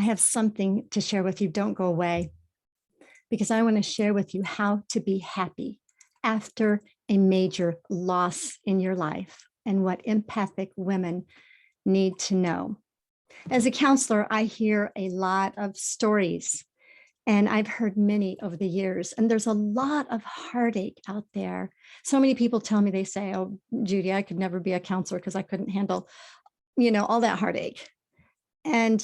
have something to share with you. Don't go away, because I want to share with you how to be happy after a major loss in your life and what empathic women need to know. As a counselor, I hear a lot of stories, and I've heard many over the years, and there's a lot of heartache out there. So many people tell me, they say, oh, Judy, I could never be a counselor because I couldn't handle, all that heartache. And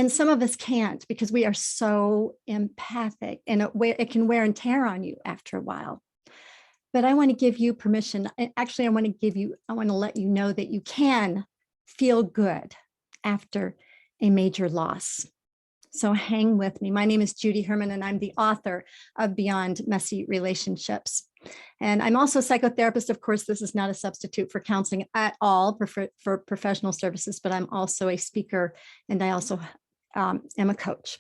some of us can't, because we are so empathic, and it can wear and tear on you after a while. But I want to give you permission. Actually, I want to let you know that you can feel good after a major loss. So hang with me. My name is Judy Herman, and I'm the author of Beyond Messy Relationships. And I'm also a psychotherapist. Of course, this is not a substitute for counseling at all for professional services, but I'm also a speaker, and I also am a coach.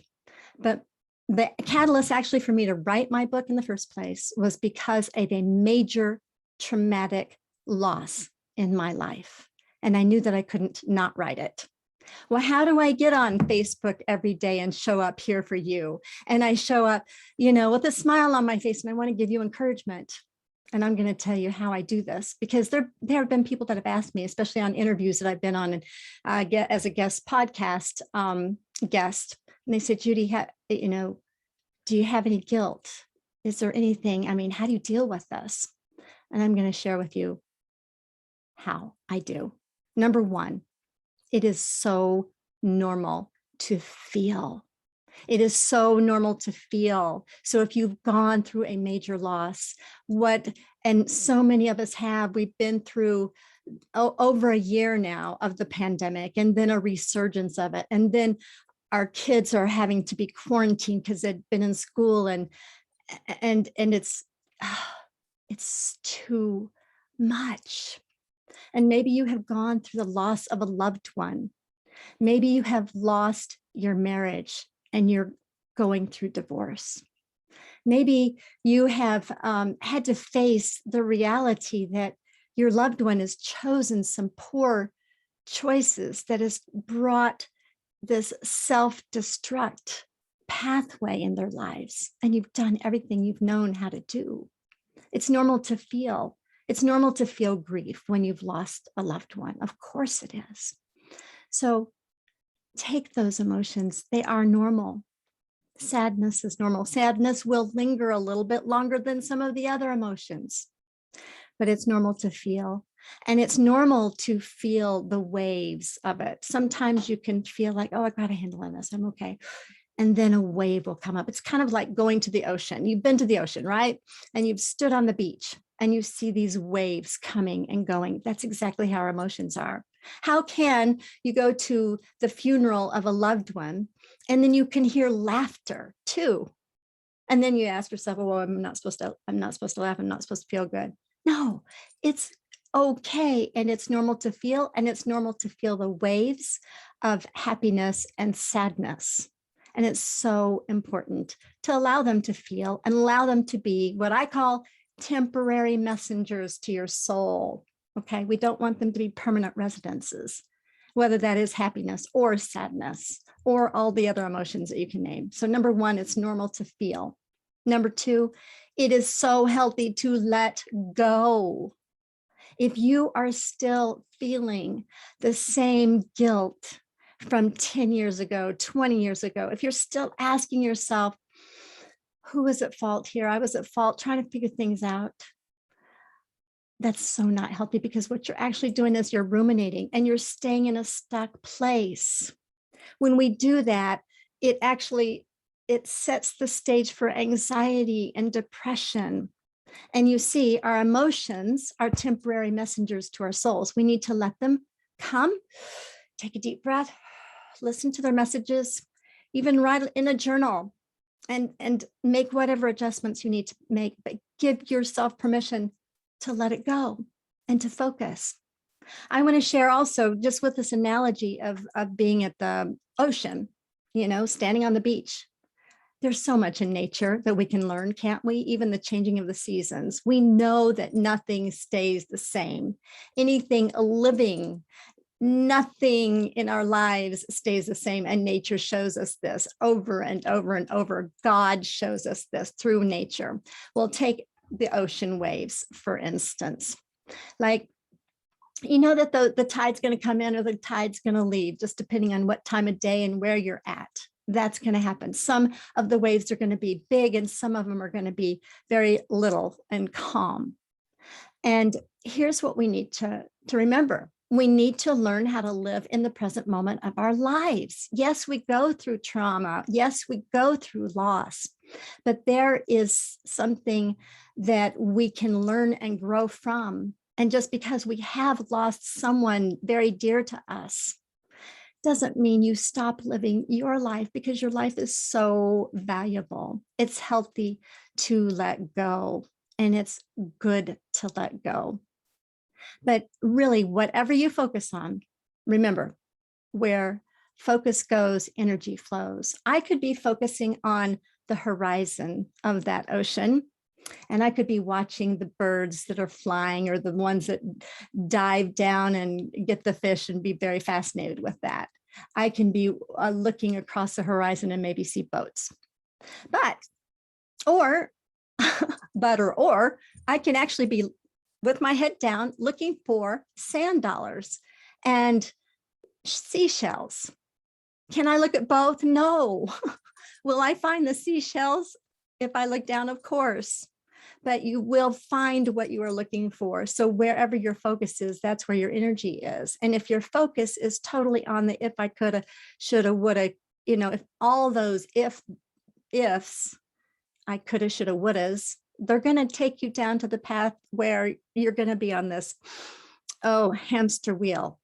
But the catalyst actually for me to write my book in the first place was because of a major traumatic loss in my life. And I knew that I couldn't not write it. Well, how do I get on Facebook every day and show up here for you? And I show up, with a smile on my face, and I want to give you encouragement. And I'm going to tell you how I do this, because there have been people that have asked me, especially on interviews that I've been on and get as a guest podcast guest. And they said, Judy, do you have any guilt? Is there anything? How do you deal with this? And I'm going to share with you how I do. Number one, it is so normal to feel. It is so normal to feel. So if you've gone through a major loss, and so many of us have, we've been through over a year now of the pandemic, and then a resurgence of it. And then our kids are having to be quarantined because they've been in school, and it's too much. And maybe you have gone through the loss of a loved one. Maybe you have lost your marriage and you're going through divorce. Maybe you have had to face the reality that your loved one has chosen some poor choices that has brought this self-destruct pathway in their lives, and you've done everything you've known how to do. It's normal to feel. It's normal to feel grief when you've lost a loved one. Of course it is. So take those emotions. They are normal. Sadness is normal. Sadness will linger a little bit longer than some of the other emotions, but it's normal to feel. And it's normal to feel the waves of it. Sometimes you can feel like, oh, I got to handle this. I'm okay. And then a wave will come up. It's kind of like going to the ocean. You've been to the ocean, right? And you've stood on the beach and you see these waves coming and going. That's exactly how our emotions are. How can you go to the funeral of a loved one and then you can hear laughter too? And then you ask yourself, well, I'm not supposed to laugh. I'm not supposed to feel good. No, it's okay. And it's normal to feel, and it's normal to feel the waves of happiness and sadness. And it's so important to allow them to feel and allow them to be what I call temporary messengers to your soul. Okay, we don't want them to be permanent residences, whether that is happiness or sadness or all the other emotions that you can name. So number one, it's normal to feel. Number two, it is so healthy to let go. If you are still feeling the same guilt from 10 years ago, 20 years ago, if you're still asking yourself, who was at fault here? I was at fault, trying to figure things out. That's so not healthy, because what you're actually doing is you're ruminating and you're staying in a stuck place. When we do that, it sets the stage for anxiety and depression. And you see, our emotions are temporary messengers to our souls. We need to let them come, take a deep breath, listen to their messages, even write in a journal and make whatever adjustments you need to make, but give yourself permission to let it go and to focus. I want to share also, just with this analogy of being at the ocean, standing on the beach. There's so much in nature that we can learn, can't we? Even the changing of the seasons. We know that nothing stays the same. Anything living Nothing in our lives stays the same, and nature shows us this over and over and over. God shows us this through nature. We'll take the ocean waves, for instance. Like, you know that the tide's going to come in or the tide's going to leave, just depending on what time of day and where you're at. That's going to happen. Some of the waves are going to be big and some of them are going to be very little and calm. And here's what we need to remember. We need to learn how to live in the present moment of our lives. Yes, we go through trauma. Yes, we go through loss, but there is something that we can learn and grow from. And just because we have lost someone very dear to us doesn't mean you stop living your life, because your life is so valuable. It's healthy to let go, and it's good to let go. But really, whatever you focus on, remember, where focus goes, energy flows. I could be focusing on the horizon of that ocean, and I could be watching the birds that are flying or the ones that dive down and get the fish and be very fascinated with that. I can be looking across the horizon and maybe see boats. Or I can actually be with my head down looking for sand dollars and seashells. Can I look at both? No. Will I find the seashells if I look down? Of course. But you will find what you are looking for. So wherever your focus is, that's where your energy is. And if your focus is totally on the if I coulda, shoulda, woulda, if all those ifs, I coulda, shoulda, wouldas, they're going to take you down to the path where you're going to be on this, hamster wheel.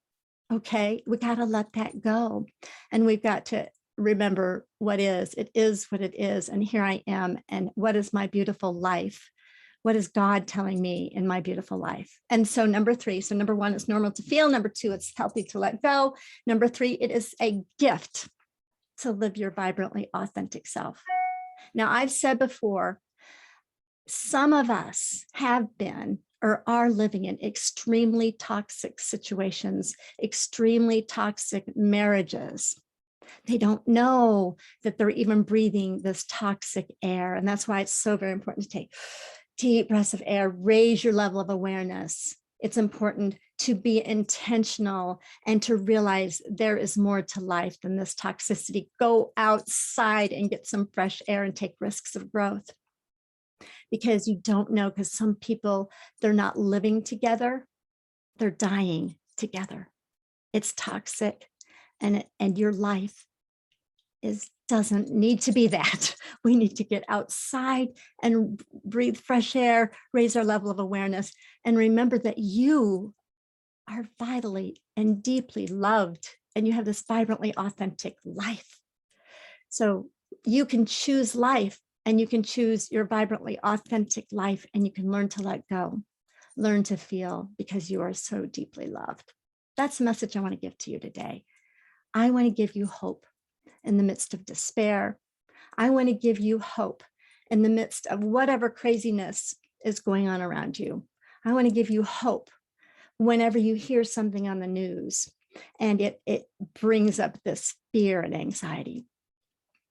Okay, we got to let that go. And we've got to remember what is. It is what it is. And here I am. And what is my beautiful life? What is God telling me in my beautiful life? And so number 3, so number 1, it's normal to feel. Number 2, it's healthy to let go. Number 3, it is a gift to live your vibrantly authentic self. Now, I've said before, some of us have been or are living in extremely toxic situations, extremely toxic marriages. They don't know that they're even breathing this toxic air. And that's why it's so very important to take deep breaths of air, raise your level of awareness. It's important to be intentional and to realize there is more to life than this toxicity. Go outside and get some fresh air and take risks of growth. Because you don't know, because some people, they're not living together, they're dying together. It's toxic, and your life doesn't need to be that. We need to get outside and breathe fresh air, raise our level of awareness, and remember that you are vitally and deeply loved, and you have this vibrantly authentic life. So you can choose life, and you can choose your vibrantly authentic life, and you can learn to let go, learn to feel, because you are so deeply loved. That's the message I want to give to you today. I want to give you hope in the midst of despair. I want to give you hope in the midst of whatever craziness is going on around you. I want to give you hope whenever you hear something on the news and it brings up this fear and anxiety.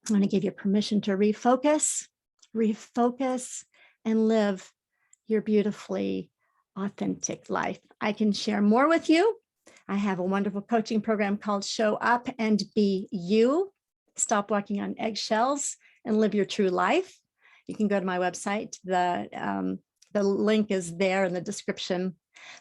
I want to give you permission to refocus, and live your beautifully authentic life. I can share more with you. I have a wonderful coaching program called Show Up and Be You. Stop walking on eggshells and live your true life. You can go to my website. The link is there in the description.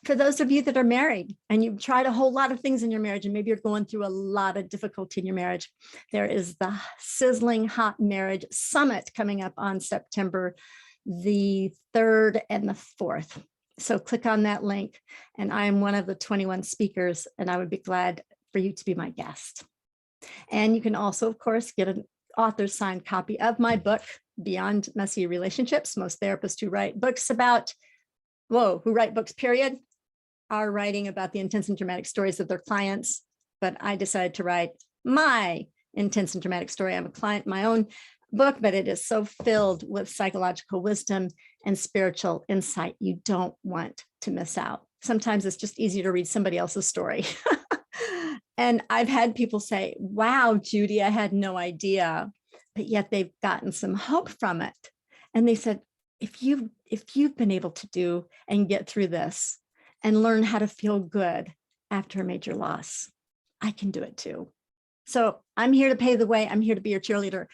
For those of you that are married and you've tried a whole lot of things in your marriage, and maybe you're going through a lot of difficulty in your marriage, there is the Sizzling Hot Marriage Summit coming up on September the 3rd and the 4th. So click on that link, and I am one of the 21 speakers, and I would be glad for you to be my guest. And you can also, of course, get an author's signed copy of my book, Beyond Messy Relationships. Most therapists who write books period, are writing about the intense and dramatic stories of their clients. But I decided to write my intense and dramatic story. I'm a client, my own book, but it is so filled with psychological wisdom and spiritual insight. You don't want to miss out. Sometimes it's just easier to read somebody else's story. And I've had people say, wow, Judy, I had no idea, but yet they've gotten some hope from it. And they said, if you've been able to do and get through this and learn how to feel good after a major loss, I can do it too. So I'm here to pave the way. I'm here to be your cheerleader,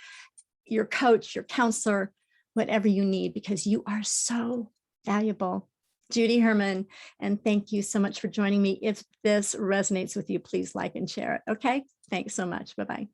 your coach, your counselor, whatever you need, because you are so valuable. Judy Herman, and thank you so much for joining me. If this resonates with you, please like and share it. Okay, thanks so much. Bye-bye.